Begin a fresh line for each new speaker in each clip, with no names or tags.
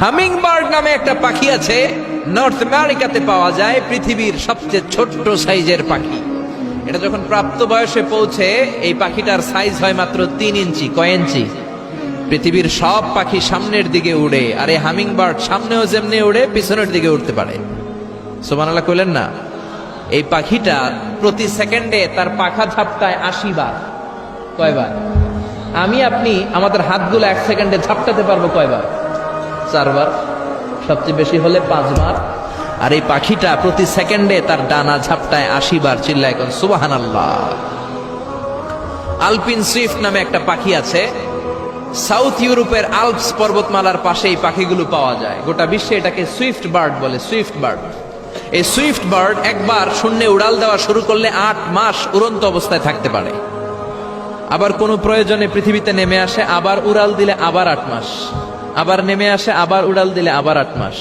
Humming bird নামে একটা পাখি আছে, নর্থ আমেরিকাতে পাওয়া যায়, পৃথিবীর সবচেয়ে ছোট্ট সাইজের পাখি। এটা যখন প্রাপ্ত বয়সে পৌঁছে, এই পাখিটার সাইজ হয় মাত্র 3 ইঞ্চি। কয় ইঞ্চি? পৃথিবীর সব পাখি সামনের দিকে উড়ে, আর এই হামিং বার্ড সামনেও যেমনি উড়ে, পিছনের দিকে উঠতে পারে। সুবহানাল্লাহ কইলেন না? এই পাখিটা প্রতি সেকেন্ডে তার পাখা ঝাপটায় 80 বার। কয়বার? আমি আপনি আমাদের হাতগুলো 1 সেকেন্ডে ঝাপটাতে পারবো কয়বার? 4 বার, সবচেয়ে বেশি হলে 5 বার। আর এই পাখিটা প্রতি সেকেন্ডে তার ডানা ঝাপটায় 80 বার। চিল্লায় এখন সুবহানাল্লাহ। আলপিন সুইফট নামে একটা পাখি আছে, সাউথ ইউরোপের আল্পস পর্বতমালার পাশে এই পাখিগুলো পাওয়া যায়। গোটা বিশ্বে এটাকে সুইফট বার্ড বলে, সুইফট বার্ড। এই সুইফট বার্ড একবার শূন্যে উড়াল দেওয়া শুরু করলে 8 মাস উড়ন্ত অবস্থায় থাকতে পারে। আবার কোনো প্রয়োজনে পৃথিবীতে নেমে আসে, আবার উড়াল দিলে আবার 8 মাস, আবার নেমে আসে, আবার উড়াল দিলে আবার 8 মাস।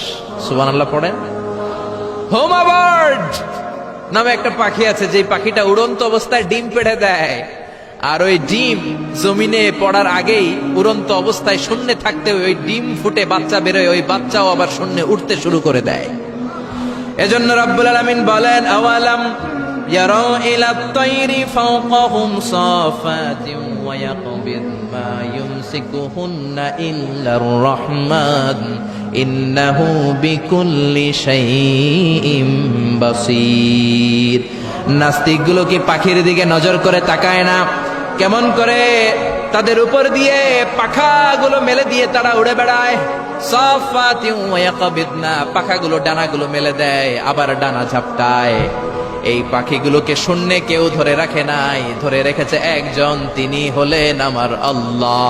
সুবহানাল্লাহ পড়েন। হোমা বার্ড নামে একটা পাখি আছে, যে পাখিটা উড়ন্ত অবস্থায় ডিম পেড়ে দেয়, আর ওই ডিম জমিনে পড়ার আগেই উড়ন্ত অবস্থায় শূন্যে থাকতে ওই ডিম ফুটে বাচ্চা বেরোয়, ওই বাচ্চাও আবার শূন্যে উঠতে শুরু করে দেয়। এজন্য রব্বুল আলামিন বলেন, আওয়ালাম ইয়ারাউ ইলাত তায়রি ফাওকাহুম সাফাতিন ওয়া ইয়াকবিদ মা ইউমসিকুহুন্না ইল্লার রাহমান ইন্নাহু বিকুল্লি শাইইন বাসীর। নাস্তিকগুলো কি পাখির দিকে নজর করে তাকায় না? কেমন করে তাদের উপর দিয়ে পাখাগুলো মেলে দিয়ে তারা উড়ে বেড়ায়। সাফাতিন ওয়া ইয়াকবিদনা, পাখাগুলো ডানাগুলো মেলে দেয়, আবার ডানা ঝাপটায়। এই পাখিগুলোকে শূন্যে কেউ ধরে রাখে নাই, ধরে রেখেছে একজন, তিনি হলেন আমার আল্লাহ।